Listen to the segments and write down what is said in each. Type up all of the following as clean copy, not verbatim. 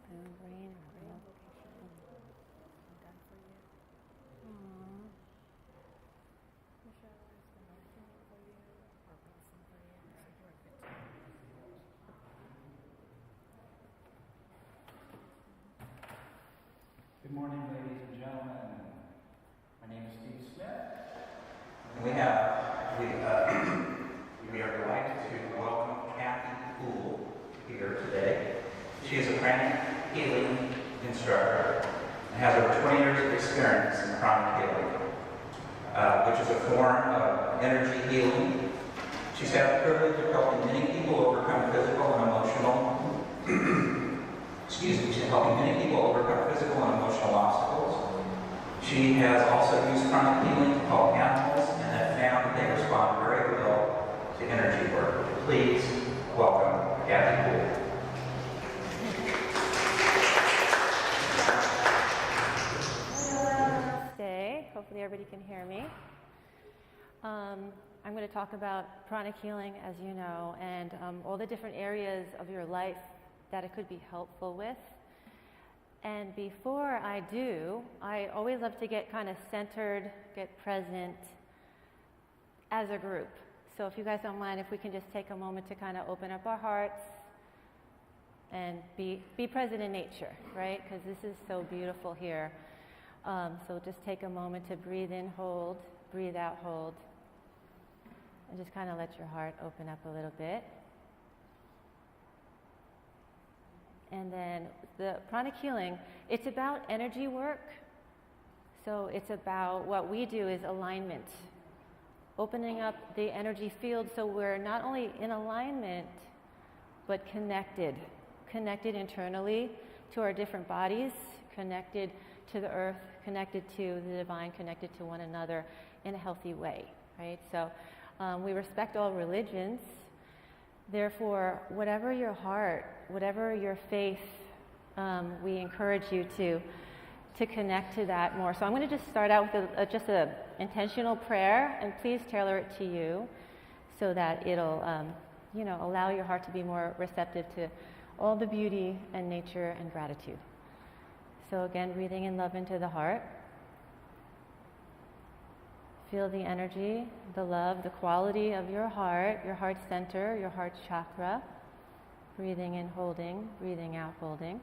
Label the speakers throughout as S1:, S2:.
S1: brain or remote location. I'm done for you. Aww. Michelle is the medicine for you, or blessing for you, so you are good to go.
S2: Good morning, ladies and gentlemen. My name is Steve Smith. We are delighted to welcome Kathy Poole here today. She is a Pranic healing instructor and has over 20 years of experience in pranic healing, which is a form of energy healing. She's had the privilege of helping many people overcome physical and emotional she's helping many people overcome physical and emotional obstacles. She has also used pranic healing to help animals and has found that they respond very well to energy work. Please welcome Kathy Poole.
S1: Stay. Hopefully everybody can hear me. I'm going to talk about pranic healing, as you know, and all the different areas of your life that it could be helpful with. And before I do, I always love to get kind of centered, get present as a group. So if you guys don't mind, if we can just take a moment to kind of open up our hearts and be present in nature, right? Because this is so beautiful here. So just take a moment to breathe in, hold, breathe out, hold. And just kind of let your heart open up a little bit. And then the pranic healing, it's about energy work. So it's about what we do is alignment. Opening up the energy field so we're not only in alignment, but connected. Connected internally to our different bodies, connected to the earth, connected to the divine, connected to one another in a healthy way, right? So we respect all religions. Therefore, whatever your heart, whatever your faith, we encourage you to connect to that more. So I'm going to just start out with just an intentional prayer, and please tailor it to you so that it'll, allow your heart to be more receptive to all the beauty and nature and gratitude. So again, breathing in love into the heart. Feel the energy, the love, the quality of your heart center, your heart chakra. Breathing in, holding, breathing out, holding.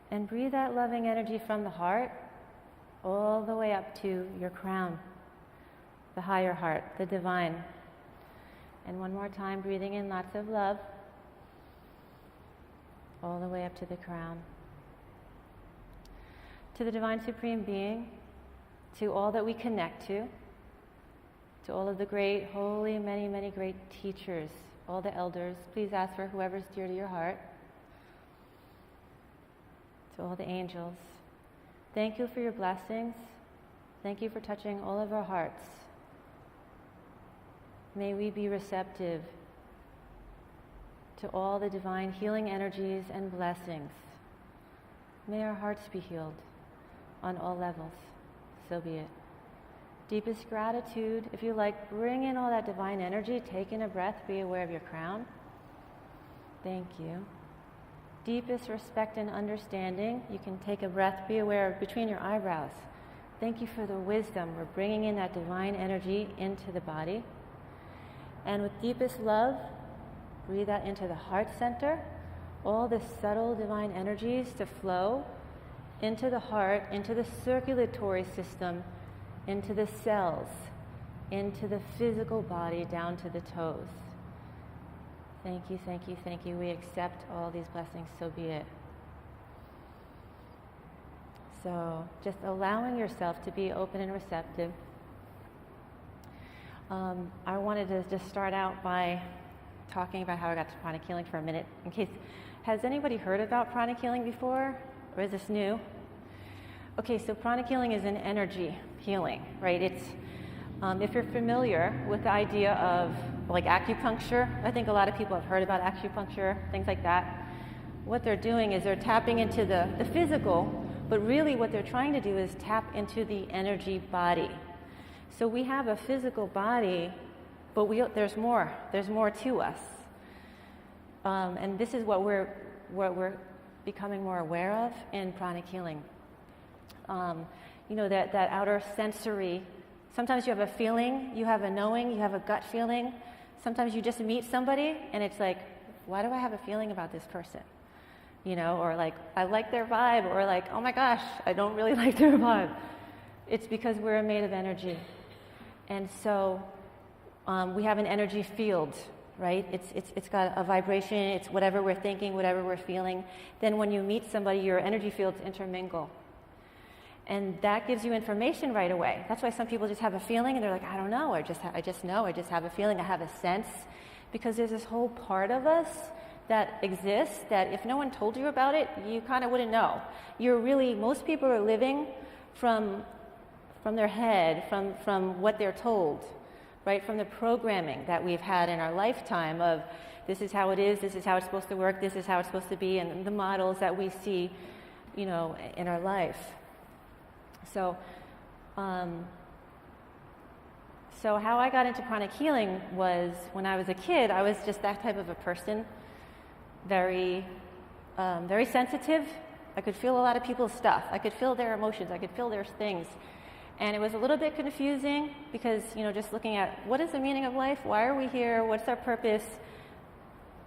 S1: And breathe that loving energy from the heart all the way up to your crown, the higher heart, the divine. And one more time, breathing in lots of love, all the way up to the crown. To the divine supreme being, to all that we connect to all of the great, holy, many, many great teachers, all the elders. Please ask for whoever's dear to your heart. To all the angels. Thank you for your blessings. Thank you for touching all of our hearts. May we be receptive to all the divine healing energies and blessings. May our hearts be healed on all levels. So be it. Deepest gratitude. If you like, bring in all that divine energy. Take in a breath. Be aware of your crown. Thank you. Deepest respect and understanding. You can take a breath. Be aware of between your eyebrows. Thank you for the wisdom. We're bringing in that divine energy into the body. And with deepest love, breathe that into the heart center. All the subtle divine energies to flow into the heart, into the circulatory system, into the cells, into the physical body, down to the toes. Thank you, thank you, thank you. We accept all these blessings, so be it. So just allowing yourself to be open and receptive. I wanted to just start out by talking about how I got to pranic healing for a minute. In case, has anybody heard about pranic healing before? Or is this new? Okay, so pranic healing is an energy healing, right? It's, if you're familiar with the idea of like acupuncture, I think a lot of people have heard about acupuncture, things like that. What they're doing is they're tapping into the physical, but really what they're trying to do is tap into the energy body. So we have a physical body, but there's more to us. And this is what what we're becoming more aware of in pranic healing. That outer sensory. Sometimes you have a feeling, you have a knowing, you have a gut feeling. Sometimes you just meet somebody and it's like, why do I have a feeling about this person? Or like, I like their vibe, or like, oh my gosh, I don't really like their vibe. It's because we're made of energy. And so we have an energy field, right? It's got a vibration, it's whatever we're thinking, whatever we're feeling. Then when you meet somebody, your energy fields intermingle. And that gives you information right away. That's why some people just have a feeling and they're like, I don't know, I just know, I just have a feeling, I have a sense. Because there's this whole part of us that exists that if no one told you about it, you kind of wouldn't know. Most people are living from their head, from what they're told, right? From the programming that we've had in our lifetime of this is how it is, this is how it's supposed to work, this is how it's supposed to be, and the models that we see, in our life. So how I got into pranic healing was when I was a kid. I was just that type of a person, very sensitive. I could feel a lot of people's stuff. I could feel their emotions. I could feel their things. And it was a little bit confusing because, just looking at what is the meaning of life? Why are we here? What's our purpose?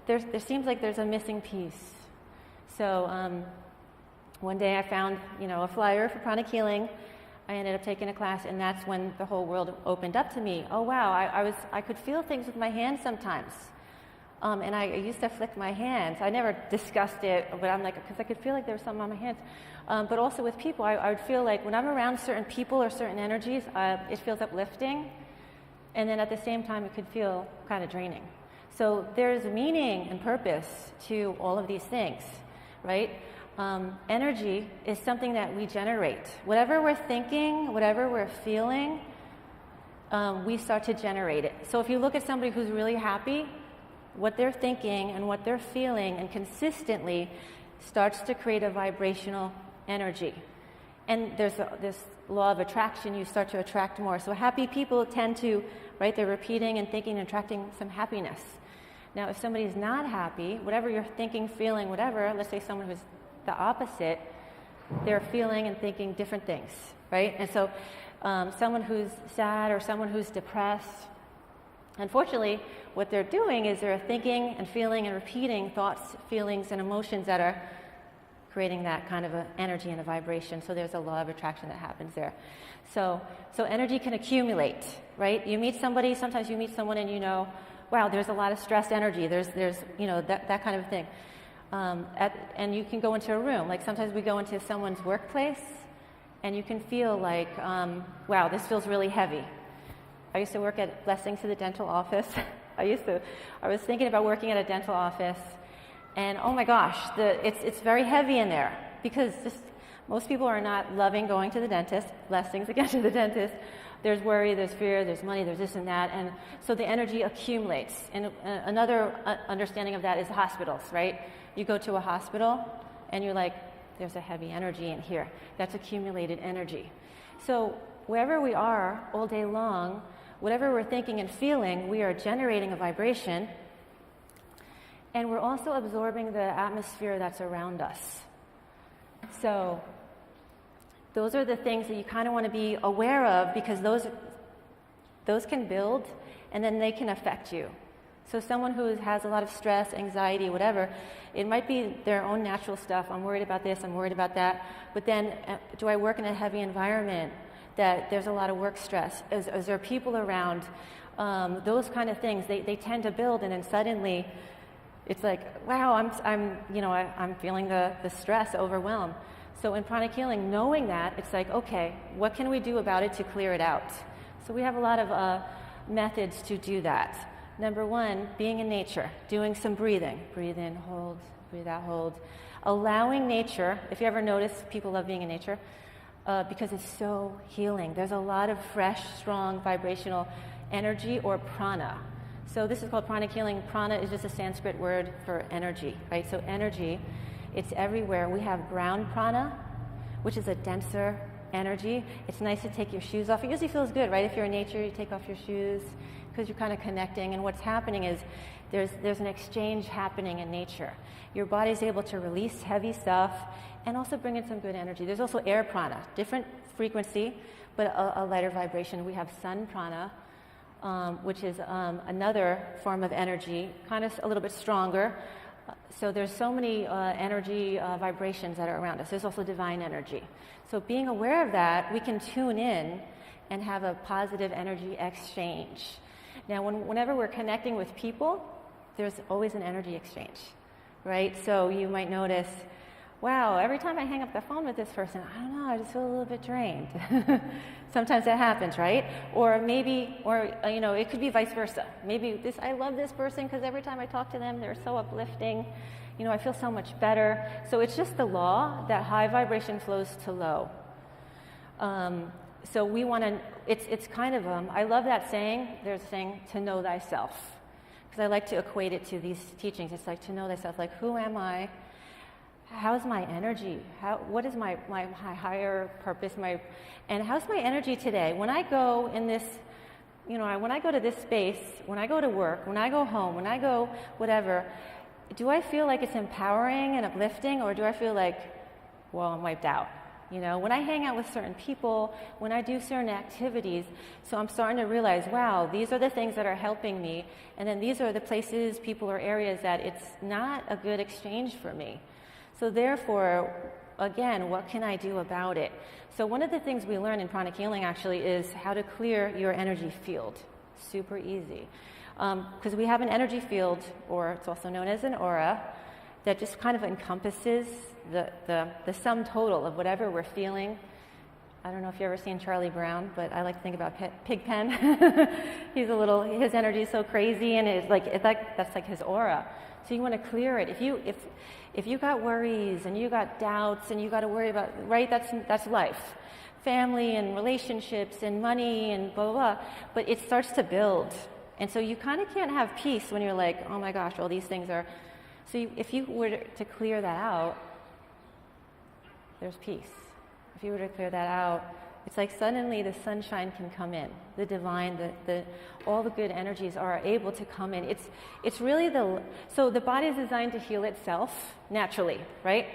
S1: There seems like there's a missing piece. So one day I found, a flyer for pranic healing. I ended up taking a class, and that's when the whole world opened up to me. Oh wow, I could feel things with my hands sometimes. And I used to flick my hands. I never discussed it, but I'm like, because I could feel like there was something on my hands. But also with people, I would feel like when I'm around certain people or certain energies, it feels uplifting. And then at the same time, it could feel kind of draining. So there's meaning and purpose to all of these things, right? Energy is something that we generate. Whatever we're thinking, whatever we're feeling, we start to generate it. So if you look at somebody who's really happy, what they're thinking and what they're feeling and consistently starts to create a vibrational energy. And there's this law of attraction, you start to attract more. So happy people tend to, right, they're repeating and thinking and attracting some happiness. Now if somebody's not happy, whatever you're thinking, feeling, whatever, let's say someone who's the opposite, they're feeling and thinking different things, right? And so someone who's sad or someone who's depressed, unfortunately, what they're doing is they're thinking and feeling and repeating thoughts, feelings, and emotions that are creating that kind of an energy and a vibration. So there's a law of attraction that happens there. So energy can accumulate, right? You meet somebody, sometimes you meet someone and wow, there's a lot of stress energy. There's that kind of thing. And you can go into a room. Like sometimes we go into someone's workplace and you can feel like, wow, this feels really heavy. I used to work at Blessings to the dental office. I was thinking about working at a dental office, and oh my gosh, it's very heavy in there because just most people are not loving going to the dentist. Blessings again to the dentist. There's worry, there's fear, there's money, there's this and that, and so the energy accumulates. And another understanding of that is hospitals, right? You go to a hospital and you're like, there's a heavy energy in here. That's accumulated energy. So wherever we are all day long, whatever we're thinking and feeling, we are generating a vibration, and we're also absorbing the atmosphere that's around us. So those are the things that you kind of want to be aware of, because those can build and then they can affect you. So someone who has a lot of stress, anxiety, whatever, it might be their own natural stuff. I'm worried about this, I'm worried about that. But then do I work in a heavy environment that there's a lot of work stress? Is there people around? Those kind of things, they tend to build, and then suddenly it's like, wow, I'm feeling the stress, overwhelm. So in pranic healing, knowing that, it's like, okay, what can we do about it to clear it out? So we have a lot of methods to do that. Number one, being in nature, doing some breathing. Breathe in, hold, breathe out, hold. Allowing nature, if you ever notice, people love being in nature, because it's so healing. There's a lot of fresh, strong, vibrational energy, or prana. So this is called pranic healing. Prana is just a Sanskrit word for energy, right? So energy, it's everywhere. We have ground prana, which is a denser energy. It's nice to take your shoes off. It usually feels good, right? If you're in nature, you take off your shoes because you're kind of connecting. And what's happening is There's an exchange happening in nature. Your body's able to release heavy stuff and also bring in some good energy. There's also air prana, different frequency, but a lighter vibration. We have sun prana, which is another form of energy, kind of a little bit stronger. So there's so many energy vibrations that are around us. There's also divine energy. So being aware of that, we can tune in and have a positive energy exchange. Now, whenever we're connecting with people, there's always an energy exchange, right? So you might notice, wow, every time I hang up the phone with this person, I don't know, I just feel a little bit drained. Sometimes that happens, right? Or maybe, it could be vice versa. Maybe I love this person because every time I talk to them, they're so uplifting. I feel so much better. So it's just the law that high vibration flows to low. So we want to, it's kind of, I love that saying, there's a saying, to know thyself. Because I like to equate it to these teachings. It's like to know thyself, like who am I? How's my energy? What is my higher purpose? And how's my energy today? When I go in this, when I go to this space, when I go to work, when I go home, when I go whatever, do I feel like it's empowering and uplifting, or do I feel like, well, I'm wiped out? When I hang out with certain people, when I do certain activities, so I'm starting to realize, wow, these are the things that are helping me, and then these are the places, people, or areas that it's not a good exchange for me. So therefore, again, what can I do about it? So one of the things we learn in pranic healing actually is how to clear your energy field. Super easy. Because we have an energy field, or it's also known as an aura, that just kind of encompasses the sum total of whatever we're feeling. I don't know if you've ever seen Charlie Brown, but I like to think about Pigpen. His energy is so crazy, and that's like his aura. So you want to clear it. If you got worries and you got doubts and you got to worry about, right, that's life. Family and relationships and money and blah, blah, blah. But it starts to build. And so you kind of can't have peace when you're like, oh my gosh, all these things are. So if you were to clear that out, there's peace. If you were to clear that out, it's like suddenly the sunshine can come in. The divine, all the good energies are able to come in. It's really so the body is designed to heal itself naturally, right?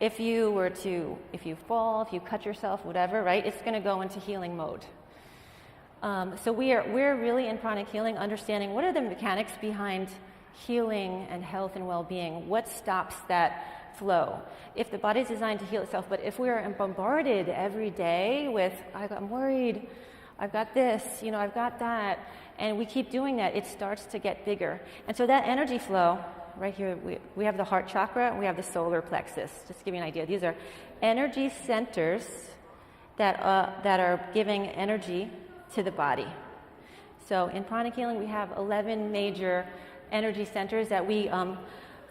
S1: If you fall, if you cut yourself, whatever, right? It's going to go into healing mode. So we're really in pranic healing, understanding what are the mechanics behind healing and health and well-being. What stops that flow? If the body's designed to heal itself, but if we're bombarded every day with, I'm worried, I've got this, I've got that, and we keep doing that, it starts to get bigger. And so that energy flow, right here, we have the heart chakra and we have the solar plexus. Just to give you an idea, these are energy centers that are giving energy to the body. So in pranic healing, we have 11 major energy centers that we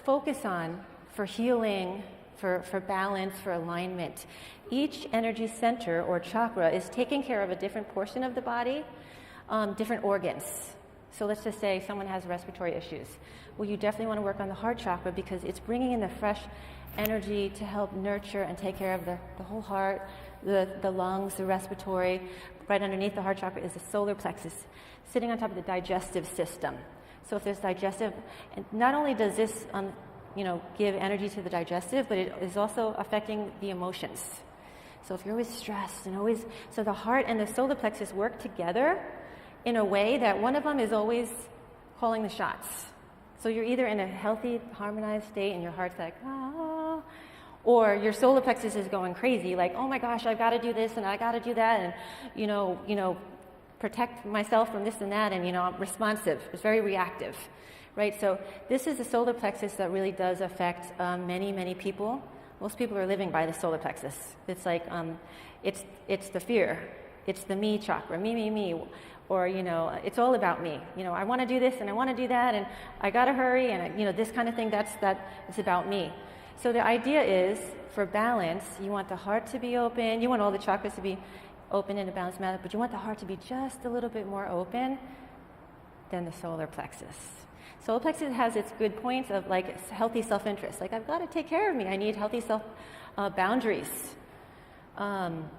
S1: focus on for healing, for balance, for alignment. Each energy center or chakra is taking care of a different portion of the body, different organs. So let's just say someone has respiratory issues. Well, you definitely want to work on the heart chakra because it's bringing in the fresh energy to help nurture and take care of the whole heart, the lungs, the respiratory. Right underneath the heart chakra is the solar plexus, sitting on top of the digestive system. So if there's digestive, and not only does this give energy to the digestive, but it is also affecting the emotions. So if you're always stressed so the heart and the solar plexus work together in a way that one of them is always calling the shots. So you're either in a healthy, harmonized state and your heart's like, ah, or your solar plexus is going crazy, like, oh my gosh, I've got to do this and I got to do that, and protect myself from this and that, and I'm responsive. It's very reactive. Right, so this is the solar plexus that really does affect many, many people. Most people are living by the solar plexus. It's like, it's the fear. It's the me chakra, me. Or, it's all about me. I want to do this and I want to do that and I got to hurry and, this kind of thing, it's about me. So the idea is, for balance, you want the heart to be open. You want all the chakras to be open in a balanced manner, but you want the heart to be just a little bit more open than the solar plexus. Solar plexus has its good points of like healthy self-interest. Like, I've got to take care of me. I need healthy boundaries. And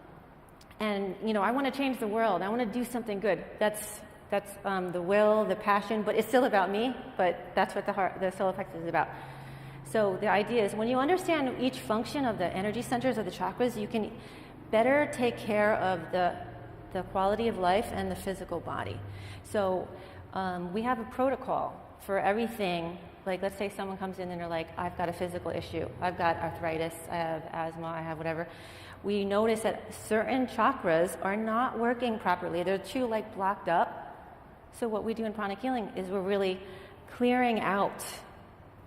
S1: I want to change the world. I want to do something good. That's That's the will, the passion, but it's still about me, but that's what the solar plexus is about. So the idea is when you understand each function of the energy centers of the chakras, you can better take care of the quality of life and the physical body. So we have a protocol for everything. Like, let's say someone comes in and they're like, I've got a physical issue. I've got arthritis, I have asthma, I have whatever. We notice that certain chakras are not working properly. They're too blocked up. So what we do in pranic healing is we're really clearing out.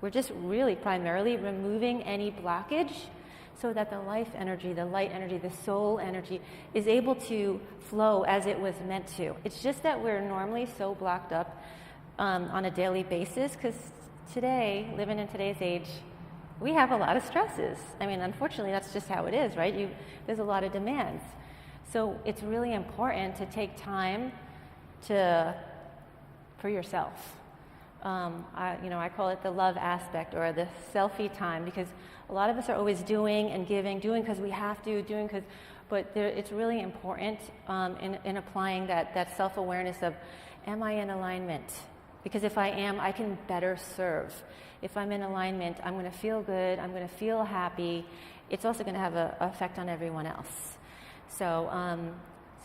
S1: We're just really primarily removing any blockage so that the life energy, the light energy, the soul energy is able to flow as it was meant to. It's just that we're normally so blocked up on a daily basis because today, living in today's age, we have a lot of stresses. I mean, unfortunately, that's just how it is, right? There's a lot of demands. So it's really important to take time for yourself. I call it the love aspect or the selfie time, because a lot of us are always doing and giving, doing because we have to, doing because, but it's really important in applying that self-awareness of, am I in alignment? Because if I am, I can better serve. If I'm in alignment, I'm going to feel good, I'm going to feel happy. It's also going to have an effect on everyone else. So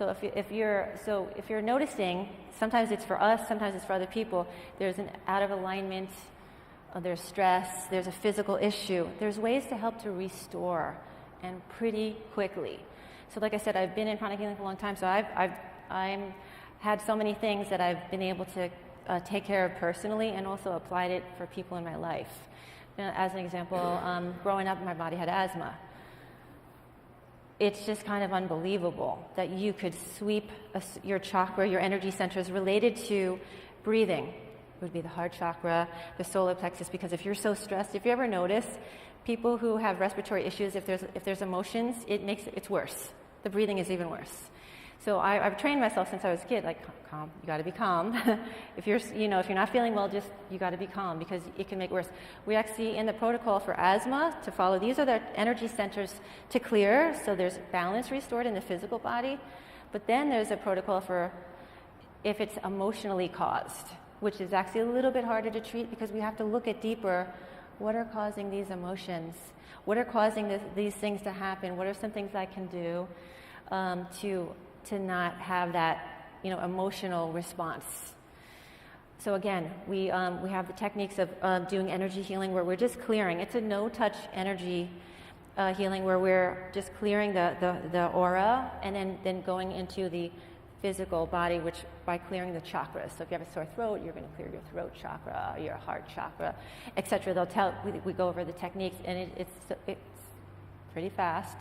S1: if you're noticing, sometimes it's for us, sometimes it's for other people, there's an out of alignment, there's stress, there's a physical issue, there's ways to help to restore, and pretty quickly. So like I said, I've been in pranic healing for a long time, so I've had so many things that I've been able to take care of personally and also applied it for people in my life. As an example, growing up, my body had asthma. It's just kind of unbelievable that you could sweep your chakra, your energy centers related to breathing. It would be the heart chakra, the solar plexus, because if you're so stressed, if you ever notice, people who have respiratory issues, if there's emotions, it's worse. The breathing is even worse. So I've trained myself since I was a kid, calm, you got to be calm. if you're not feeling well, you got to be calm because it can make it worse. We actually, in the protocol for asthma, to follow, these are the energy centers to clear, so there's balance restored in the physical body. But then there's a protocol for if it's emotionally caused, which is actually a little bit harder to treat because we have to look at deeper, what are causing these emotions? What are causing these things to happen? What are some things I can do to not have that, emotional response. So again, we have the techniques of doing energy healing where we're just clearing. It's a no-touch energy healing where we're just clearing the aura and then going into the physical body, which by clearing the chakras. So if you have a sore throat, you're going to clear your throat chakra, your heart chakra, etc. We go over the techniques, and it's pretty fast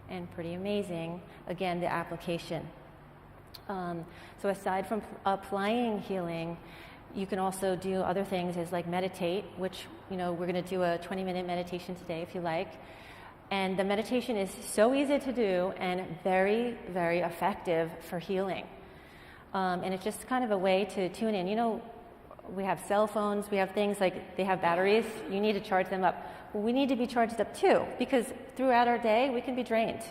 S1: and pretty amazing. Again, the application. So aside from applying healing, you can also do other things as meditate, which, we're going to do a 20-minute meditation today if you like. And the meditation is so easy to do and very, very effective for healing. And it's just kind of a way to tune in. We have cell phones, we have things they have batteries, you need to charge them up. Well, we need to be charged up too, because throughout our day we can be drained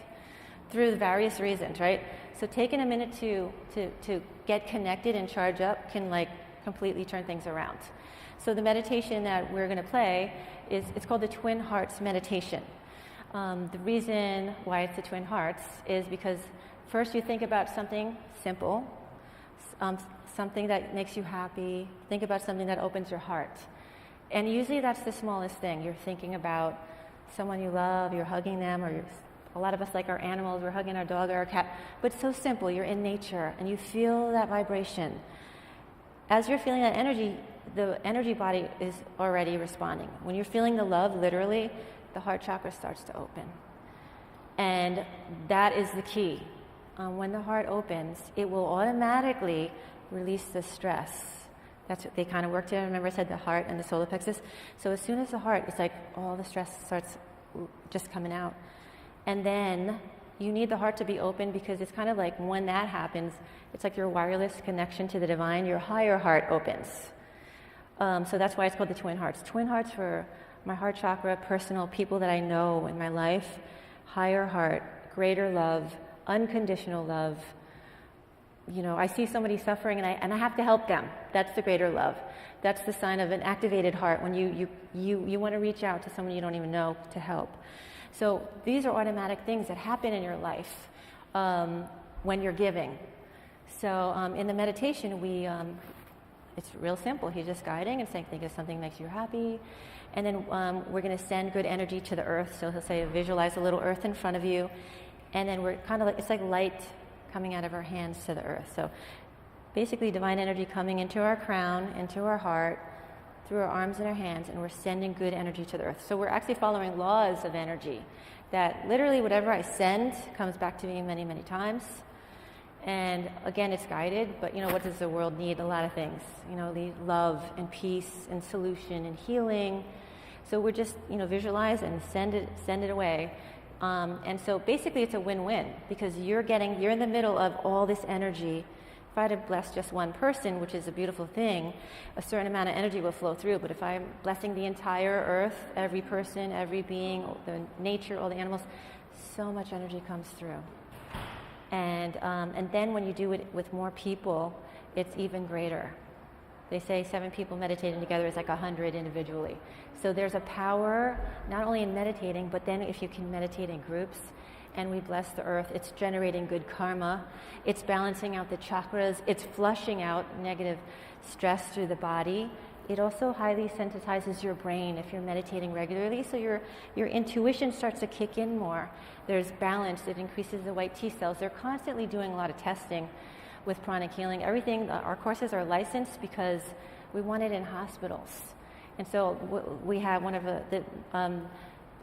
S1: through the various reasons, right? So taking a minute to get connected and charge up can completely turn things around. So the meditation that we're going to play it's called the Twin Hearts meditation. The reason why it's the Twin Hearts is because first you think about something simple, something that makes you happy. Think about something that opens your heart. And usually that's the smallest thing. You're thinking about someone you love, you're hugging them, or a lot of us like our animals, we're hugging our dog or our cat. But it's so simple. You're in nature and you feel that vibration. As you're feeling that energy, the energy body is already responding. When you're feeling the love, literally, the heart chakra starts to open. And that is the key. When the heart opens, it will automatically release the stress. That's what they kind of work together. Remember I said the heart and the solar plexus? So as soon as the heart, it's all the stress starts just coming out. And then you need the heart to be open because it's kind of when that happens, it's your wireless connection to the divine, your higher heart opens. So that's why it's called the Twin Hearts. Twin Hearts for my heart chakra, personal, people that I know in my life, higher heart, greater love, unconditional love, I see somebody suffering and I have to help them. That's the greater love. That's the sign of an activated heart when you want to reach out to someone you don't even know to help. So these are automatic things that happen in your life when you're giving. So in the meditation, it's real simple. He's just guiding and saying, think of something that makes you happy. And then we're going to send good energy to the earth. So he'll say, visualize a little earth in front of you. And then we're kind of like, it's like light coming out of our hands to the earth. So basically divine energy coming into our crown, into our heart, through our arms and our hands, and we're sending good energy to the earth. So we're actually following laws of energy, that literally whatever I send comes back to me many, many times. And again, it's guided, but what does the world need? A lot of things. Love and peace and solution and healing. So we're just, visualize and send it away. And so basically it's a win-win, because you're in the middle of all this energy. If I had to bless just one person, which is a beautiful thing, a certain amount of energy will flow through. But if I'm blessing the entire earth, every person, every being, the nature, all the animals, so much energy comes through. And then when you do it with more people, it's even greater. They say 7 people meditating together is like 100 individually. So there's a power, not only in meditating, but then if you can meditate in groups, and we bless the earth, it's generating good karma, it's balancing out the chakras, it's flushing out negative stress through the body. It also highly sensitizes your brain if you're meditating regularly, so your intuition starts to kick in more. There's balance, it increases the white T cells. They're constantly doing a lot of testing with pranic healing. Everything, our courses are licensed because we want it in hospitals. And so we have one of the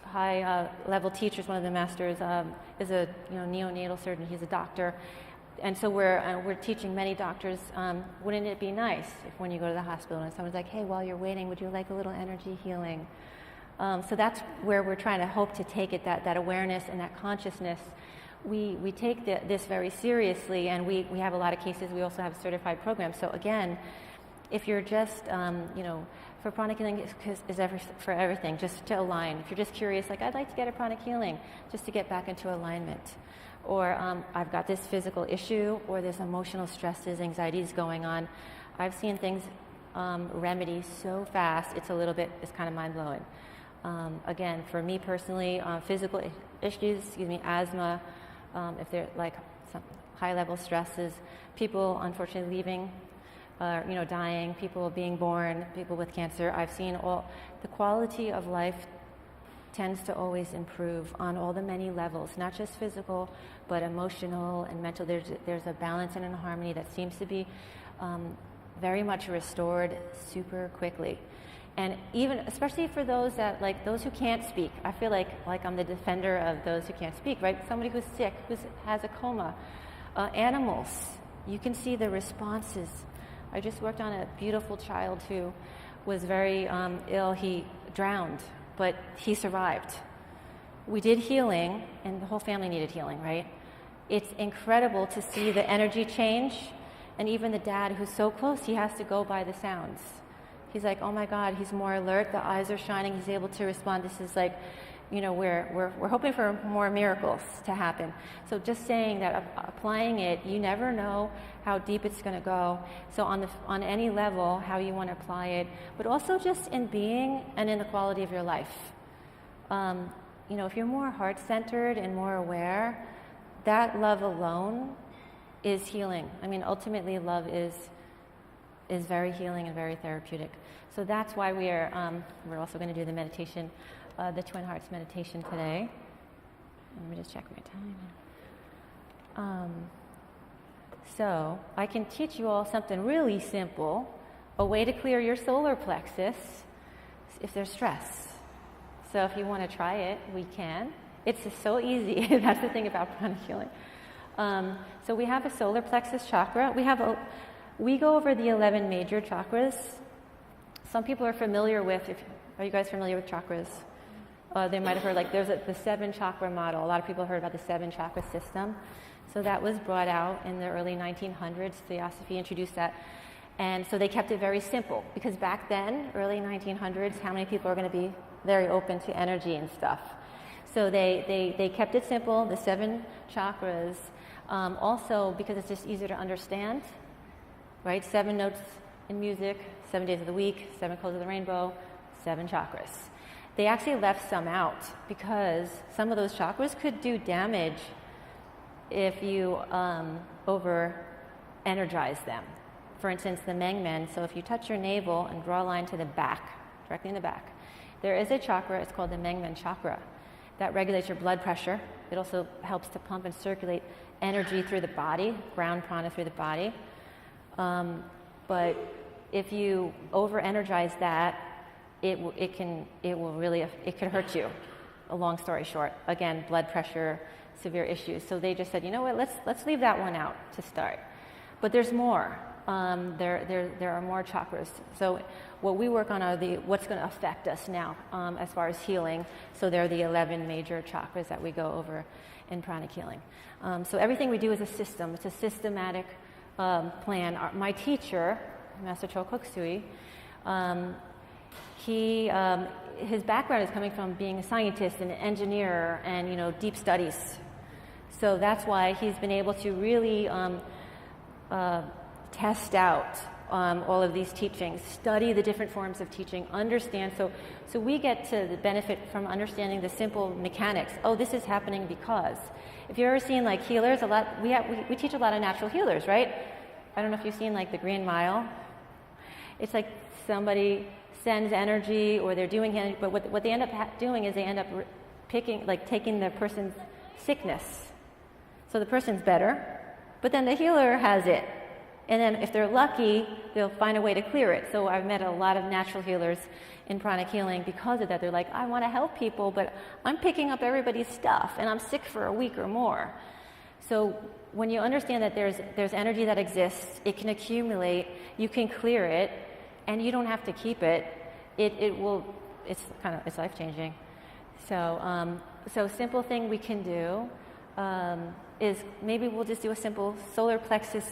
S1: high level teachers, one of the masters is a neonatal surgeon. He's a doctor. And so we're teaching many doctors, wouldn't it be nice if when you go to the hospital and someone's like, hey, while you're waiting, would you like a little energy healing? So that's where we're trying to hope to take it, that awareness and that consciousness. We take this very seriously, and we have a lot of cases. We also have certified programs. So again, if you're just, for pranic healing is for everything, just to align. If you're just curious, like I'd like to get a pranic healing, just to get back into alignment. Or I've got this physical issue, or this emotional stresses, anxieties going on. I've seen things remedy so fast, it's kind of mind-blowing. Again, for me personally, physical issues, asthma, if they're like some high-level stresses, people unfortunately leaving, dying, people being born, people with cancer. I've seen the quality of life tends to always improve on all the many levels, not just physical, but emotional and mental. There's a balance and a harmony that seems to be very much restored super quickly. And even, especially for those those who can't speak, I feel like I'm the defender of those who can't speak, right? Somebody who's sick, who has a coma, animals, you can see the responses. I just worked on a beautiful child who was very ill. He drowned, but he survived. We did healing, and the whole family needed healing, right? It's incredible to see the energy change, and even the dad who's so close, he has to go by the sounds. He's like, oh my God, he's more alert, the eyes are shining, he's able to respond. This is like, we're hoping for more miracles to happen. So just saying that, applying it, you never know how deep it's going to go. So on any level, how you want to apply it, but also just in being and in the quality of your life. If you're more heart-centered and more aware, that love alone is healing. I mean, ultimately, love is very healing and very therapeutic. So that's why we're also going to do the meditation, the Twin Hearts meditation today. Let me just check my time. So I can teach you all something really simple, a way to clear your solar plexus if there's stress. So if you want to try it, we can. It's just so easy. That's the thing about pranic healing. So we have a solar plexus chakra. We go over the 11 major chakras. Some people are familiar with, are you guys familiar with chakras? They might have heard, there's the 7 chakra model. A lot of people heard about the 7 chakra system. So that was brought out in the early 1900s. Theosophy introduced that. And so they kept it very simple, because back then, early 1900s, how many people are going to be very open to energy and stuff? So they kept it simple, the 7 chakras. Also, because it's just easier to understand, right? 7 notes in music, 7 days of the week, 7 colors of the rainbow, 7 chakras. They actually left some out because some of those chakras could do damage if you over-energize them. For instance, the Mengmen, so if you touch your navel and draw a line to the back, directly in the back, there is a chakra, it's called the Mengmen chakra, that regulates your blood pressure. It also helps to pump and circulate energy through the body, ground prana through the body. But if you over-energize that, it could hurt you. A long story short, again, blood pressure, severe issues. So they just said, you know what, let's leave that one out to start. But there's more. There are more chakras. So what we work on are what's going to affect us now as far as healing. So there are the 11 major chakras that we go over in pranic healing. So everything we do is a system. It's a systematic plan. My teacher, Master Chokook Sui, his background is coming from being a scientist and an engineer and deep studies. So that's why he's been able to really test out all of these teachings, study the different forms of teaching, understand. So we get to benefit from understanding the simple mechanics. Oh, this is happening because. If you've ever seen like healers, we teach a lot of natural healers, right? I don't know if you've seen like the Green Mile. It's like somebody sends energy or they're doing it, but what they end up doing is they end up taking the person's sickness. So the person's better, but then the healer has it. And then if they're lucky, they'll find a way to clear it. So I've met a lot of natural healers in pranic healing because of that. They're like, I want to help people, but I'm picking up everybody's stuff and I'm sick for a week or more. So when you understand that there's energy that exists, it can accumulate, you can clear it, and you don't have to keep it. It's life-changing. So simple thing we can do is maybe we'll just do a simple solar plexus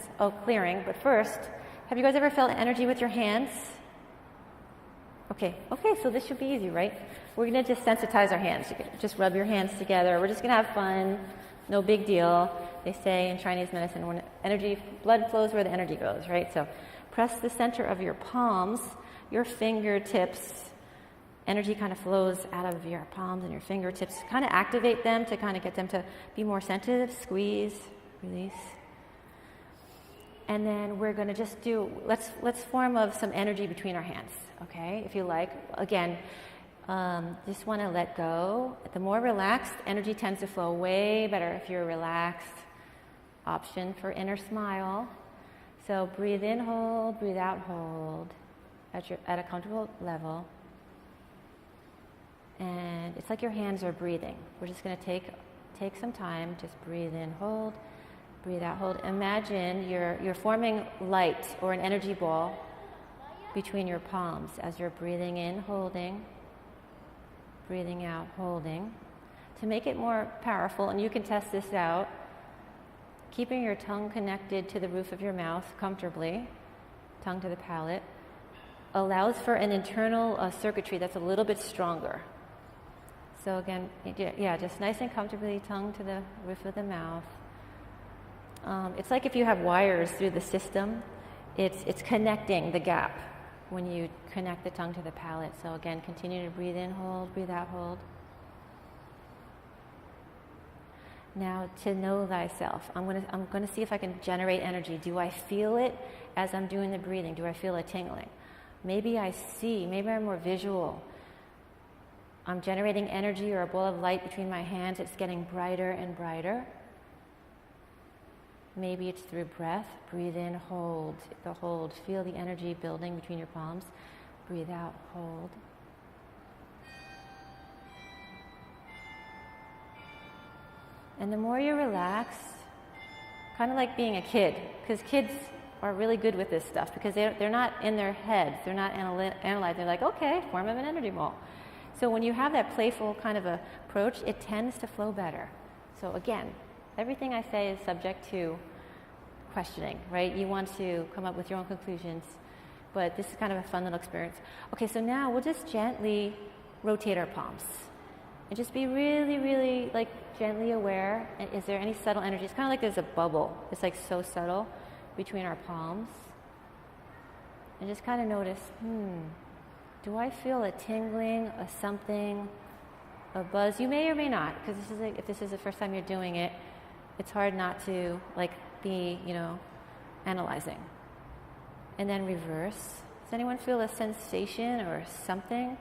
S1: clearing. But first, have you guys ever felt energy with your hands? Okay, so this should be easy, right? We're going to just sensitize our hands. You can just rub your hands together. We're just going to have fun. No big deal. They say in Chinese medicine, when blood flows where the energy goes, right? So press the center of your palms, your fingertips. Energy kind of flows out of your palms and your fingertips. Kind of activate them to kind of get them to be more sensitive. Squeeze, release. And then we're going to just let's form of some energy between our hands, okay? If you like. Again, just want to let go. The more relaxed, energy tends to flow way better if you're relaxed. Option for inner smile. So breathe in, hold, breathe out, hold at a comfortable level. And it's like your hands are breathing. We're just going to take some time, just breathe in, hold, breathe out, hold. Imagine you're forming light or an energy ball between your palms as you're breathing in, holding, breathing out, holding. To make it more powerful, and you can test this out, keeping your tongue connected to the roof of your mouth comfortably, tongue to the palate, allows for an internal circuitry that's a little bit stronger. So again, just nice and comfortably, tongue to the roof of the mouth. It's like if you have wires through the system, it's connecting the gap when you connect the tongue to the palate. So again, continue to breathe in, hold, breathe out, hold. Now, to know thyself, I'm going to see if I can generate energy. Do I feel it as I'm doing the breathing? Do I feel a tingling? Maybe I see, maybe I'm more visual. I'm generating energy or a ball of light between my hands. It's getting brighter and brighter. Maybe it's through breath. Breathe in, hold. The hold. Feel the energy building between your palms. Breathe out, hold. And the more you relax, kind of like being a kid, because kids are really good with this stuff because they're not in their heads. They're not analyzing. They're like, okay, form of an energy ball. So when you have that playful kind of approach, it tends to flow better. So again, everything I say is subject to questioning, right? You want to come up with your own conclusions, but this is kind of a fun little experience. Okay, so now we'll just gently rotate our palms. And just be really, really like gently aware. And is there any subtle energy? It's kind of like there's a bubble. It's like so subtle between our palms. And just kind of notice, do I feel a tingling, a something, a buzz? You may or may not, because if this is the first time you're doing it, it's hard not to like be, analyzing. And then reverse. Does anyone feel a sensation or something?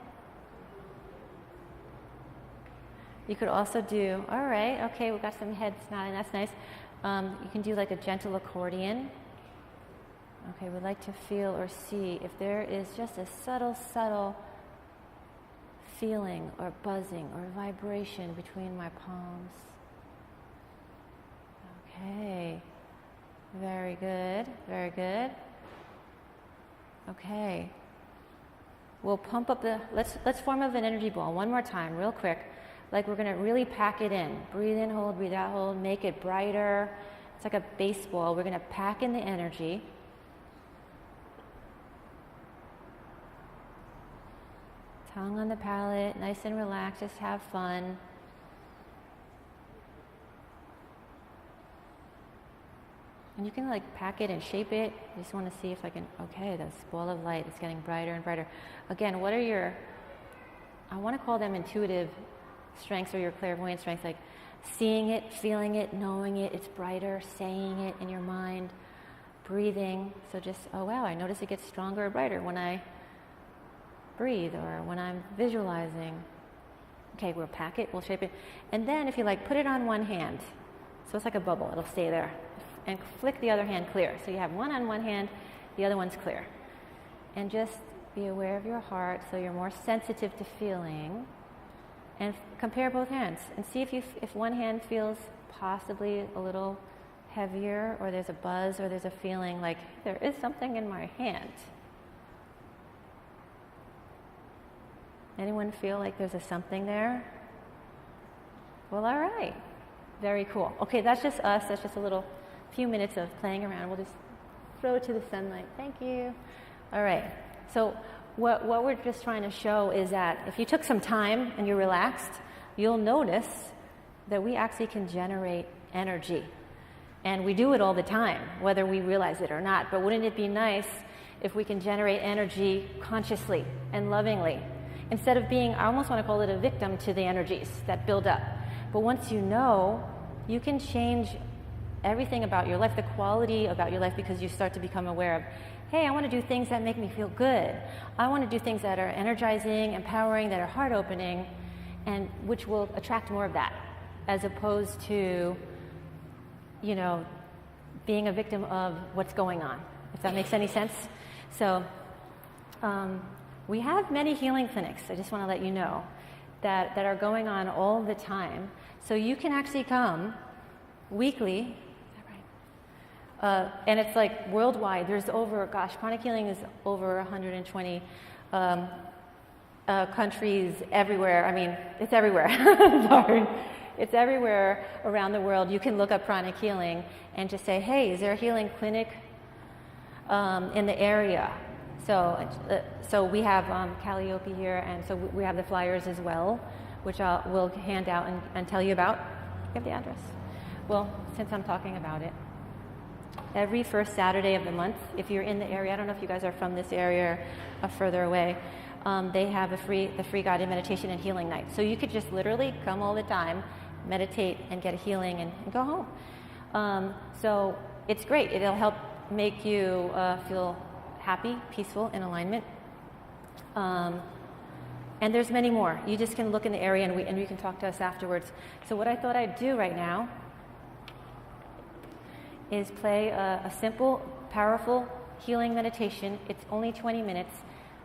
S1: You could also do, all right, okay, we've got some heads nodding, that's nice. You can do like a gentle accordion. Okay, we'd like to feel or see if there is just a subtle feeling or buzzing or vibration between my palms. Okay, very good, very good. Okay, we'll pump up let's form up an energy ball one more time, real quick. Like we're gonna really pack it in. Breathe in, hold, breathe out, hold, make it brighter. It's like a baseball. We're gonna pack in the energy. Tongue on the palate, nice and relaxed, just have fun. And you can like pack it and shape it. I just want to see if I can, okay, this ball of light is getting brighter and brighter. Again, what are I want to call them intuitive strengths or your clairvoyant strengths, like seeing it, feeling it, knowing it, it's brighter, saying it in your mind, breathing. So just, oh wow, I notice it gets stronger or brighter when I breathe or when I'm visualizing. Okay, we'll pack it, we'll shape it. And then if you like, put it on one hand. So it's like a bubble, it'll stay there. And flick the other hand clear. So you have one on one hand, the other one's clear. And just be aware of your heart so you're more sensitive to feeling. And compare both hands and see if one hand feels possibly a little heavier, or there's a buzz, or there's a feeling like there is something in my hand. Anyone feel like there's a something there? Well, all right. Very cool. Okay, that's just us. That's just a few minutes of playing around. We'll just throw it to the sunlight. Thank you. All right. So what we're just trying to show is that if you took some time and you're relaxed, you'll notice that we actually can generate energy. And we do it all the time, whether we realize it or not. But wouldn't it be nice if we can generate energy consciously and lovingly? Instead of being, I almost want to call it a victim to the energies that build up. But once you know, you can change everything about your life, the quality about your life, because you start to become aware of, hey, I want to do things that make me feel good. I want to do things that are energizing, empowering, that are heart-opening, and which will attract more of that, as opposed to, being a victim of what's going on, if that makes any sense. So we have many healing clinics, I just want to let you know, that are going on all the time. So you can actually come weekly. And it's like worldwide. There's Pranic healing is over 120 countries everywhere. I mean, it's everywhere. Sorry. It's everywhere around the world. You can look up Pranic healing and just say, hey, is there a healing clinic in the area? So we have Calliope here, and so we have the flyers as well, which we'll hand out and tell you about. You have the address. Well, since I'm talking about it. Every first Saturday of the month, if you're in the area, I don't know if you guys are from this area or further away, they have the free guided meditation and healing night. So you could just literally come all the time, meditate and get a healing and go home. So it's great. It'll help make you feel happy, peaceful, in alignment. And there's many more. You just can look in the area and you can talk to us afterwards. So what I thought I'd do right now is play a simple, powerful healing meditation. It's only 20 minutes.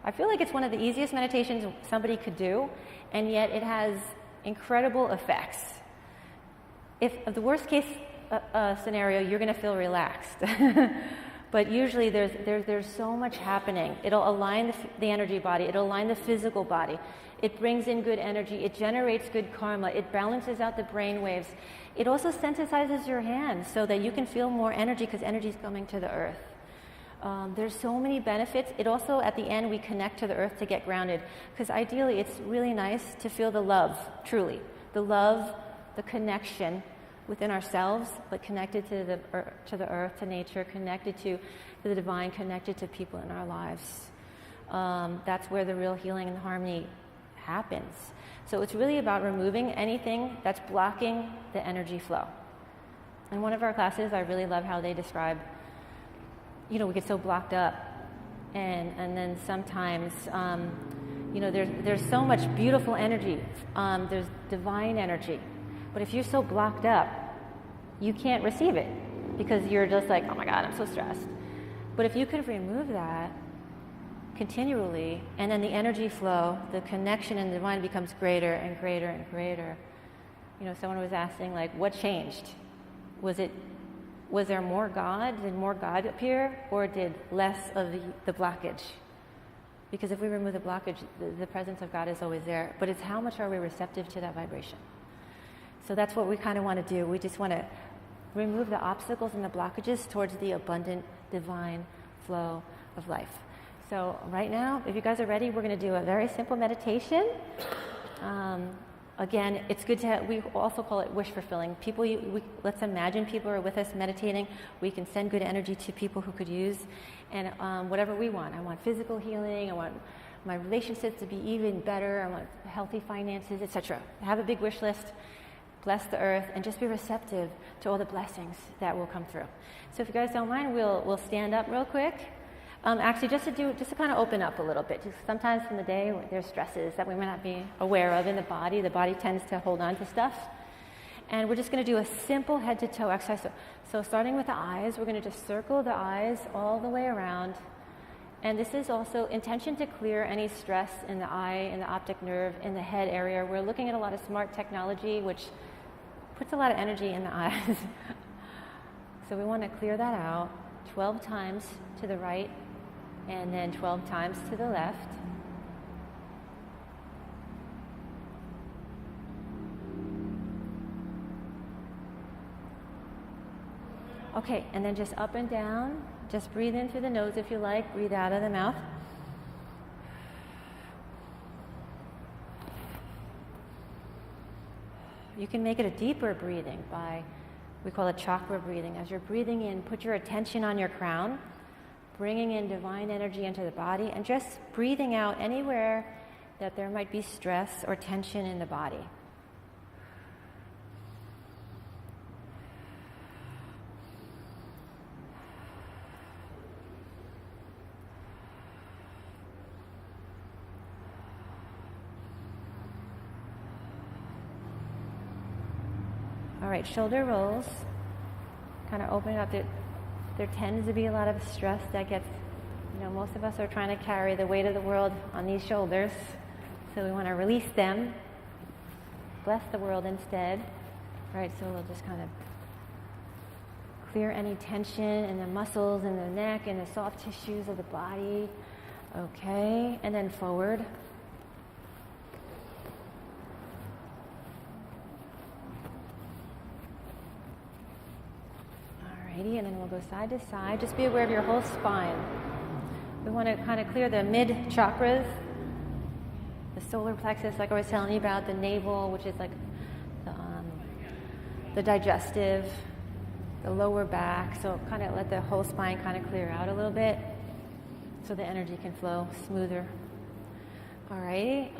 S1: I feel like it's one of the easiest meditations somebody could do, and yet it has incredible effects. If the worst case scenario, you're going to feel relaxed. But usually there's so much happening. It'll align the energy body. It'll align the physical body. It brings in good energy. It generates good karma. It balances out the brain waves. It also sensitizes your hands so that you can feel more energy, because energy is coming to the earth. There's so many benefits. It also, at the end, we connect to the earth to get grounded. Because ideally, it's really nice to feel the love, truly. The love, the connection within ourselves, but connected to the earth, to nature, connected to the divine, connected to people in our lives. That's where the real healing and harmony happens. So it's really about removing anything that's blocking the energy flow. In one of our classes, I really love how they describe, we get so blocked up, and then sometimes, there's so much beautiful energy. There's divine energy, but if you're so blocked up, you can't receive it because you're just like, oh my God, I'm so stressed. But if you could remove that continually, and then the energy flow, the connection in the divine becomes greater and greater and greater. Someone was asking, like, what changed? Was there more God? Did more God appear? Or did less of the blockage? Because if we remove the blockage, the presence of God is always there. But it's how much are we receptive to that vibration? So that's what we kind of want to do. We just want to remove the obstacles and the blockages towards the abundant, divine flow of life. So right now, if you guys are ready, we're going to do a very simple meditation. Again, it's good to we also call it wish fulfilling. Let's imagine people are with us meditating. We can send good energy to people who could use, and whatever we want. I want physical healing. I want my relationships to be even better. I want healthy finances, etc. Have a big wish list. Bless the earth, and just be receptive to all the blessings that will come through. So if you guys don't mind, we'll stand up real quick. Actually, just to kind of open up a little bit. Just sometimes in the day, there's stresses that we might not be aware of in the body. The body tends to hold on to stuff. And we're just going to do a simple head-to-toe exercise. So starting with the eyes, we're going to just circle the eyes all the way around. And this is also intention to clear any stress in the eye, in the optic nerve, in the head area. We're looking at a lot of smart technology, which puts a lot of energy in the eyes. So we want to clear that out 12 times to the right, and then 12 times to the left. Okay, and then just up and down. Just breathe in through the nose if you like. Breathe out of the mouth. You can make it a deeper breathing we call it chakra breathing. As you're breathing in, put your attention on your crown, bringing in divine energy into the body, and just breathing out anywhere that there might be stress or tension in the body. All right, shoulder rolls. Kind of open it up. There tends to be a lot of stress that gets, most of us are trying to carry the weight of the world on these shoulders. So we want to release them. Bless the world instead. All right, so we'll just kind of clear any tension in the muscles in the neck and the soft tissues of the body. Okay, and then forward. And then we'll go side to side. Just be aware of your whole spine. We want to kind of clear the mid chakras, the solar plexus, like I was telling you about, the navel, which is like the digestive, the lower back. So kind of let the whole spine kind of clear out a little bit so the energy can flow smoother. All right.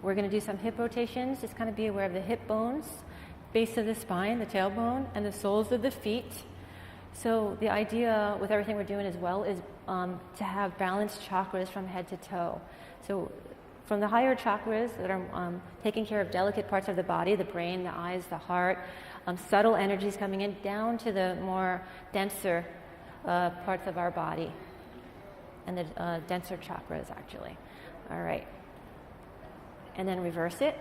S1: We're going to do some hip rotations. Just kind of be aware of the hip bones, base of the spine, the tailbone, and the soles of the feet. So the idea with everything we're doing as well is to have balanced chakras from head to toe. So from the higher chakras that are taking care of delicate parts of the body, the brain, the eyes, the heart, subtle energies coming in, down to the more denser parts of our body, and the denser chakras actually. All right. And then reverse it.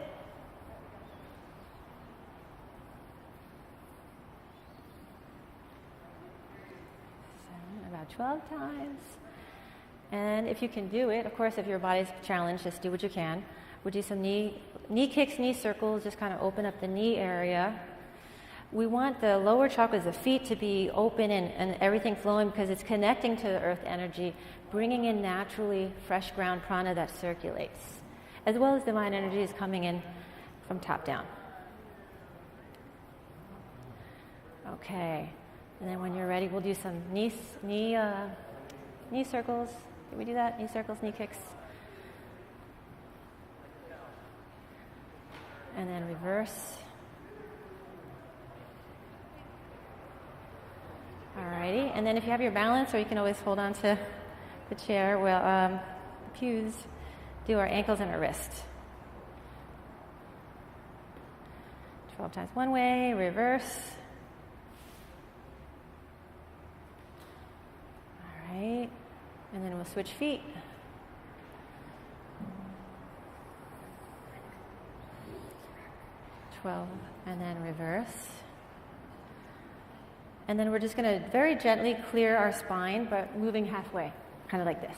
S1: About 12 times. And if you can do it, of course, if your body's challenged, just do what you can. We'll do some knee kicks, knee circles, just kind of open up the knee area. we want the lower chakras, the feet, to be open and everything flowing because it's connecting to the earth energy, bringing in naturally fresh ground prana that circulates, as well as divine energy is coming in from top down. Okay, and then when you're ready, we'll do some knee circles. Can we do that? Knee circles, knee kicks. And then reverse. Alrighty, and then if you have your balance, or you can always hold on to the chair, the pews, do our ankles and our wrist. 12 times one way, reverse. Alright, and then we'll switch feet. 12, and then reverse. And then we're just going to very gently clear our spine, but moving halfway, kind of like this.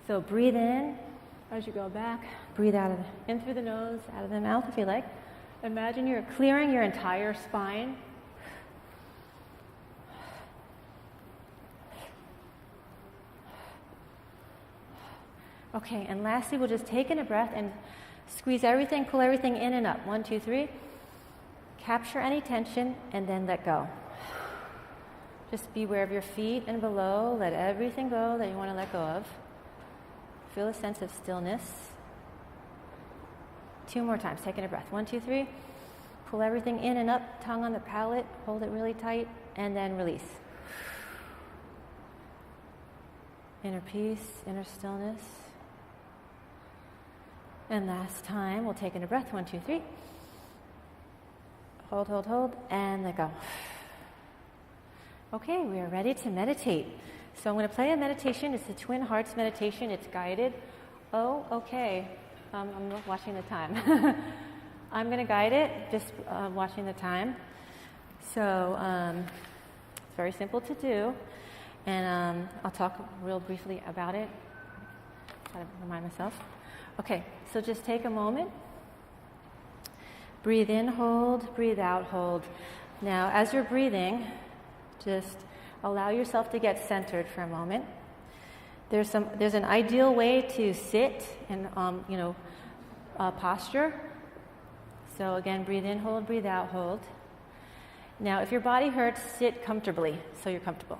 S1: So breathe in as you go back. Breathe out in through the nose, out of the mouth if you like. Imagine you're clearing your entire spine. Okay, and lastly, we'll just take in a breath and squeeze everything, pull everything in and up. 1, 2, 3. Capture any tension and then let go. Just be aware of your feet and below. Let everything go that you want to let go of. Feel a sense of stillness. 2 more times. Taking a breath. 1, 2, 3. Pull everything in and up. Tongue on the palate. Hold it really tight. And then release. Inner peace, inner stillness. And last time, we'll take in a breath. 1, 2, 3. Hold, hold, hold. And let go. Okay, we are ready to meditate. So I'm going to play a meditation. It's the Twin Hearts meditation. It's guided. Oh, okay. I'm not watching the time. I'm going to guide it, just watching the time. So it's very simple to do. And I'll talk real briefly about it. Try to remind myself. Okay, so just take a moment. Breathe in, hold. Breathe out, hold. Now, as you're breathing, just allow yourself to get centered for a moment. There's an ideal way to sit and posture. So again, breathe in, hold, breathe out, hold. Now, if your body hurts, sit comfortably so you're comfortable.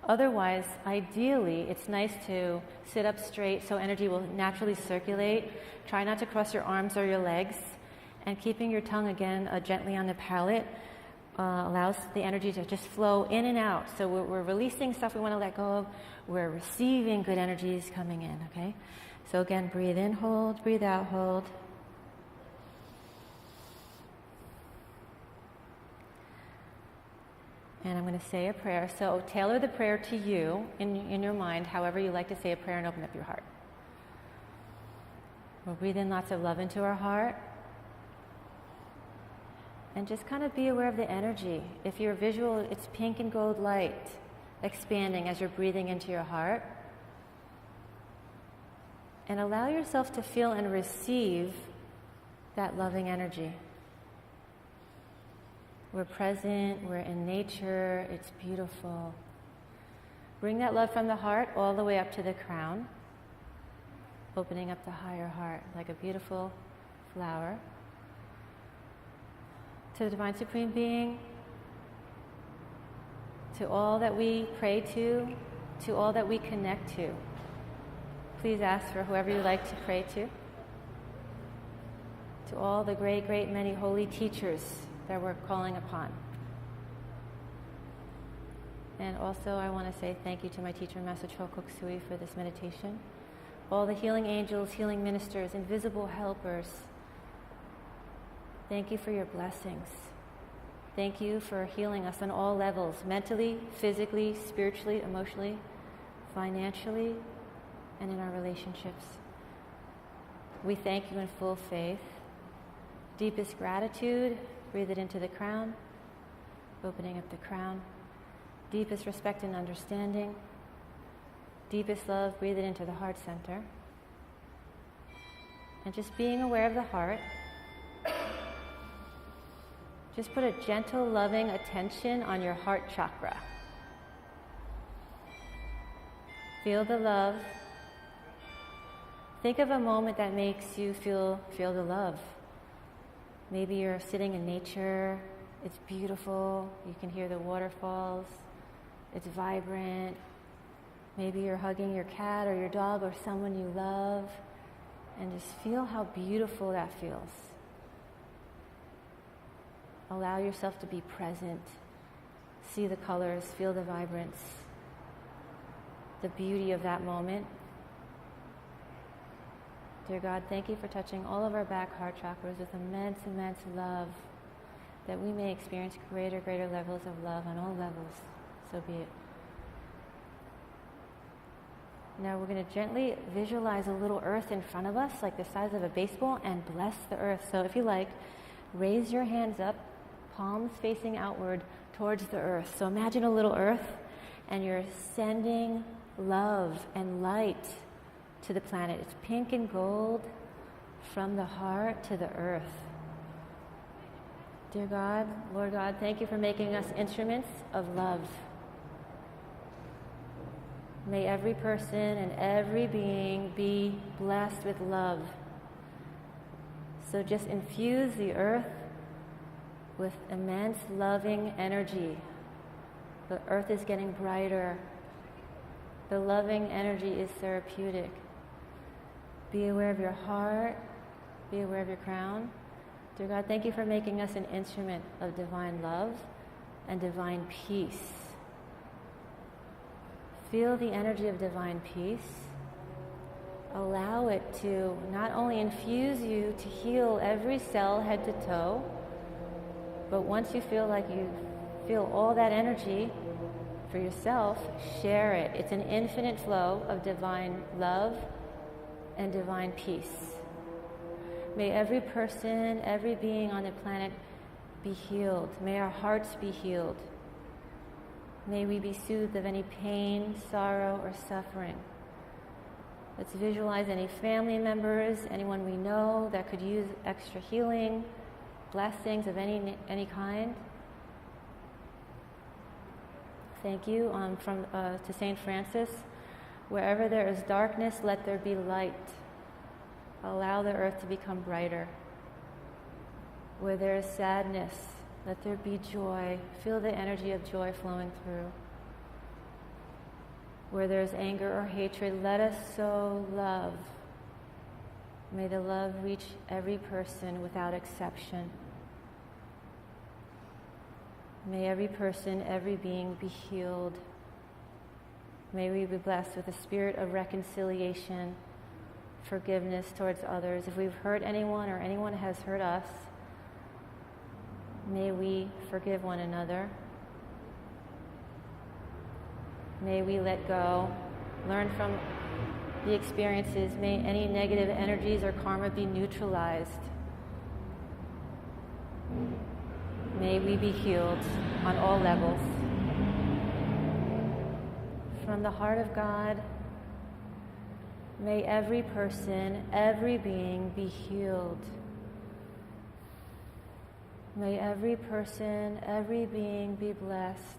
S1: Otherwise, ideally, it's nice to sit up straight so energy will naturally circulate. Try not to cross your arms or your legs, and keeping your tongue again gently on the palate allows the energy to just flow in and out. So we're releasing stuff we want to let go of. We're receiving good energies coming in, okay? So again, breathe in, hold, breathe out, hold. And I'm going to say a prayer. So tailor the prayer to you in your mind, however you like to say a prayer, and open up your heart. We'll breathe in lots of love into our heart. And just kind of be aware of the energy. If you're visual, it's pink and gold light expanding as you're breathing into your heart. And allow yourself to feel and receive that loving energy. We're present, we're in nature, it's beautiful. Bring that love from the heart all the way up to the crown, opening up the higher heart like a beautiful flower. To the Divine Supreme Being, to all that we pray to all that we connect to. Please ask for whoever you like to pray to all the great, great many holy teachers that we're calling upon. And also I want to say thank you to my teacher, Master Choco Ksui, for this meditation. All the healing angels, healing ministers, invisible helpers, thank you for your blessings. Thank you for healing us on all levels, mentally, physically, spiritually, emotionally, financially, and in our relationships. We thank you in full faith. Deepest gratitude, breathe it into the crown, opening up the crown. Deepest respect and understanding. Deepest love, breathe it into the heart center. And just being aware of the heart. Just put a gentle, loving attention on your heart chakra. Feel the love. Think of a moment that makes you feel the love. Maybe you're sitting in nature. It's beautiful. You can hear the waterfalls. It's vibrant. Maybe you're hugging your cat or your dog or someone you love. And just feel how beautiful that feels. Allow yourself to be present. See the colors, feel the vibrance, the beauty of that moment. Dear God, thank you for touching all of our back heart chakras with immense, immense love, that we may experience greater levels of love on all levels. So be it. Now we're going to gently visualize a little earth in front of us, like the size of a baseball, and bless the earth. So if you like, raise your hands up, palms facing outward towards the earth. So imagine a little earth, and you're sending love and light to the planet. It's pink and gold from the heart to the earth. Dear God, Lord God, thank you for making us instruments of love. May every person and every being be blessed with love. So just infuse the earth with immense loving energy. The earth is getting brighter. The loving energy is therapeutic. Be aware of your heart. Be aware of your crown. Dear God, thank you for making us an instrument of divine love and divine peace. Feel the energy of divine peace. Allow it to not only infuse you to heal every cell head to toe, but once you feel like you feel all that energy for yourself, share it. It's an infinite flow of divine love and divine peace. May every person, every being on the planet be healed. May our hearts be healed. May we be soothed of any pain, sorrow, or suffering. Let's visualize any family members, anyone we know that could use extra healing, blessings of any kind. Thank you. To St. Francis, wherever there is darkness, let there be light. Allow the earth to become brighter. Where there is sadness, let there be joy. Feel the energy of joy flowing through. Where there is anger or hatred, let us sow love. May the love reach every person without exception. May every person, every being be healed. May we be blessed with a spirit of reconciliation, forgiveness towards others. If we've hurt anyone or anyone has hurt us, may we forgive one another. May we let go, learn from the experiences. May any negative energies or karma be neutralized. May we be healed on all levels. From the heart of God, may every person, every being be healed. May every person, every being be blessed.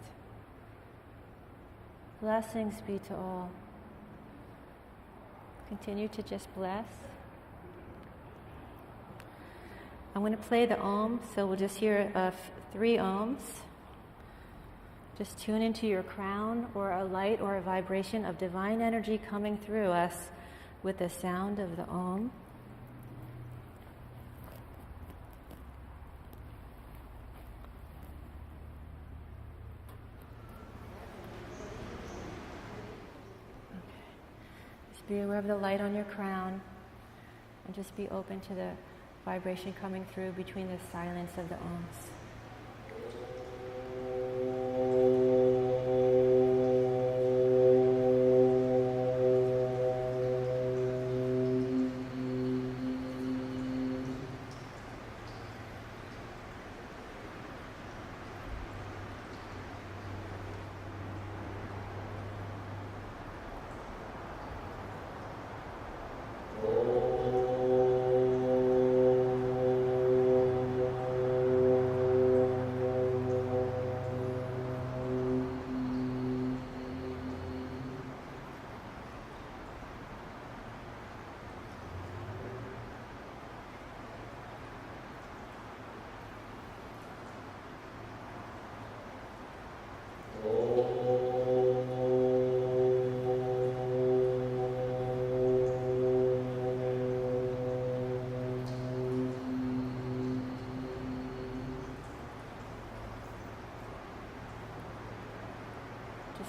S1: Blessings be to all. Continue to just bless. I'm going to play the Om, so we'll just hear 3 Oms. Just tune into your crown or a light or a vibration of divine energy coming through us with the sound of the Om. Be aware of the light on your crown, and just be open to the vibration coming through between the silence of the Oms.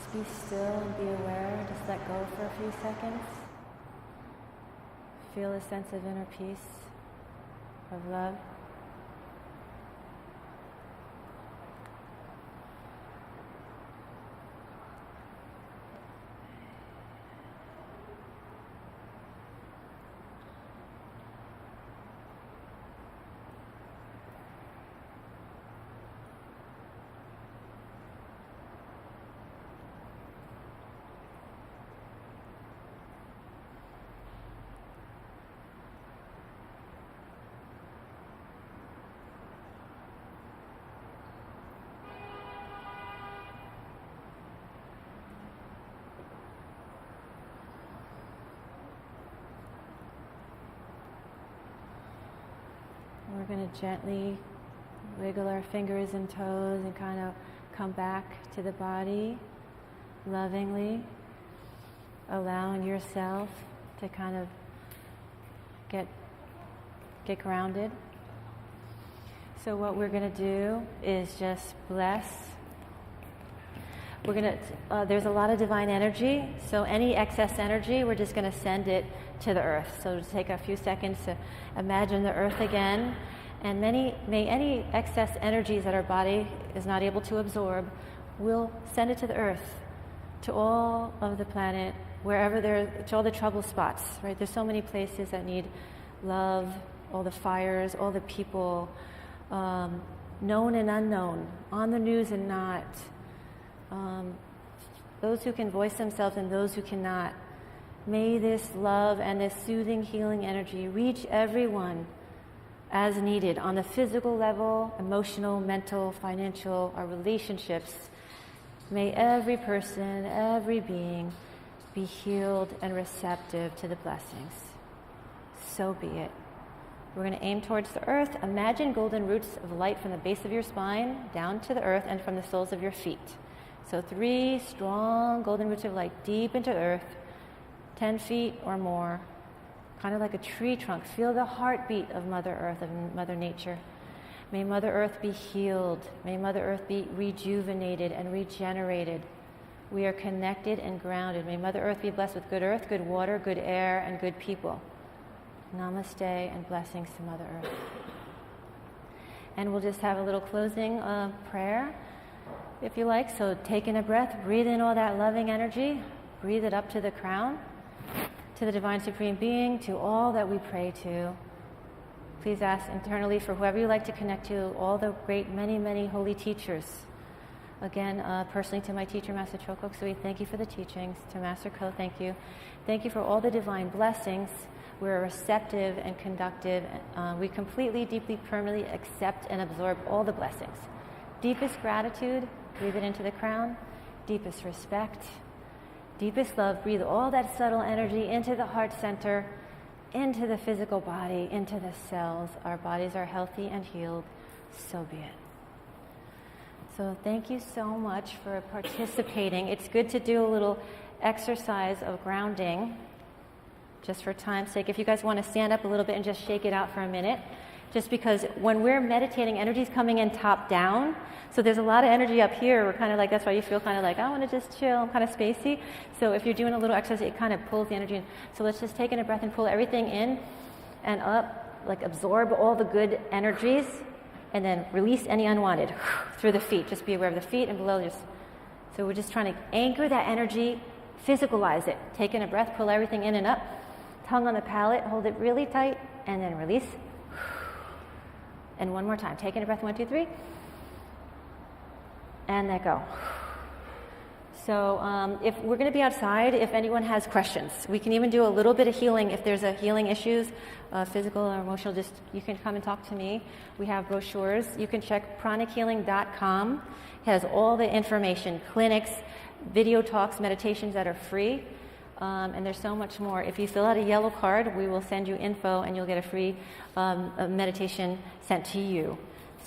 S1: Just be still and be aware. Just let go for a few seconds. Feel a sense of inner peace, of love. We're going to gently wiggle our fingers and toes and kind of come back to the body, lovingly, allowing yourself to kind of get grounded. So what we're going to do is just bless. We're going to, there's a lot of divine energy, so any excess energy, we're just going to send it to the earth. So take a few seconds to imagine the earth again, and may any excess energies that our body is not able to absorb, we'll send it to the earth, to all of the planet, wherever to all the trouble spots, right? There's so many places that need love, all the fires, all the people, known and unknown, on the news and not, those who can voice themselves and those who cannot. May this love and this soothing, healing energy reach everyone as needed on the physical level, emotional, mental, financial, our relationships. May every person, every being be healed and receptive to the blessings. So be it. We're going to aim towards the earth. Imagine golden roots of light from the base of your spine down to the earth and from the soles of your feet. So 3 strong golden roots of light deep into earth, 10 feet or more, kind of like a tree trunk. Feel the heartbeat of Mother Earth, of Mother Nature. May Mother Earth be healed. May Mother Earth be rejuvenated and regenerated. We are connected and grounded. May Mother Earth be blessed with good earth, good water, good air, and good people. Namaste and blessings to Mother Earth. And we'll just have a little closing prayer, if you like. So take in a breath, breathe in all that loving energy, breathe it up to the crown, to the Divine Supreme Being, to all that we pray to. Please ask internally for whoever you like to connect to, all the great, many, many holy teachers. Again, personally to my teacher, Master Choco Sui, thank you for the teachings. To Master Ko, thank you. Thank you for all the divine blessings. We're receptive and conductive. We completely, deeply, permanently accept and absorb all the blessings. Deepest gratitude, breathe it into the crown. Deepest respect, deepest love, breathe all that subtle energy into the heart center, into the physical body, into the cells. Our bodies are healthy and healed. So be it. So thank you so much for participating. It's good to do a little exercise of grounding, just for time's sake. If you guys want to stand up a little bit and just shake it out for a minute, just because when we're meditating, energy's coming in top down. So there's a lot of energy up here. We're kind of like, that's why you feel kind of like, I want to just chill. I'm kind of spacey. So if you're doing a little exercise, it kind of pulls the energy in. So let's just take in a breath and pull everything in and up, like absorb all the good energies, and then release any unwanted through the feet. Just be aware of the feet and below. So we're just trying to anchor that energy, physicalize it. Take in a breath, pull everything in and up. Tongue on the palate, hold it really tight, and then release. And one more time. Take in a breath, 1, 2, 3. And let go. So if we're going to be outside, if anyone has questions, we can even do a little bit of healing. If there's a healing issues, physical or emotional, just you can come and talk to me. We have brochures. You can check pranichealing.com. It has all the information, clinics, video talks, meditations that are free. And there's so much more. If you fill out a yellow card, we will send you info and you'll get a free meditation sent to you.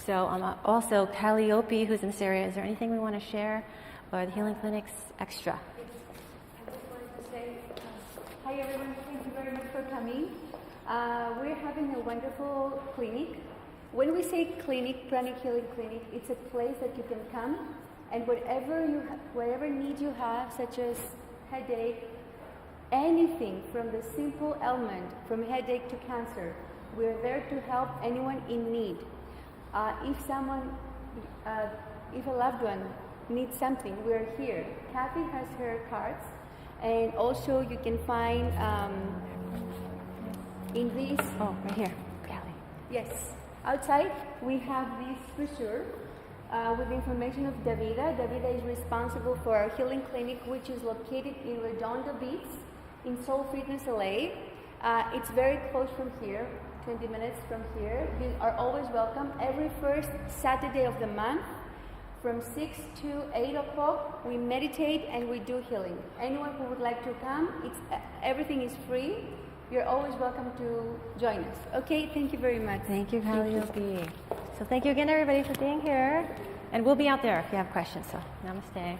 S1: So also Calliope, who's in this area, is there anything we want to share? Or the Healing Clinics Extra?
S3: I just wanted to say, hi everyone, thank you very much for coming. We're having a wonderful clinic. When we say clinic, Pranic Healing Clinic, it's a place that you can come And whatever need you have, such as headache, anything from the simple ailment, from headache to cancer, we're there to help anyone in need. If a loved one needs something, we're here. Kathy has her cards, and also you can find in these.
S1: Oh, right here, Callie.
S3: Yes, outside we have this brochure with information of Davida. Davida is responsible for our healing clinic, which is located in Redondo Beach, in Soul Fitness LA. It's very close from here, 20 minutes from here. You are always welcome. Every first Saturday of the month, from 6 to 8 o'clock, we meditate and we do healing. Anyone who would like to come, everything is free. You're always welcome to join us. Okay, thank you very much.
S1: Thank you, Calliope. So thank you again, everybody, for being here. And we'll be out there if you have questions. So namaste.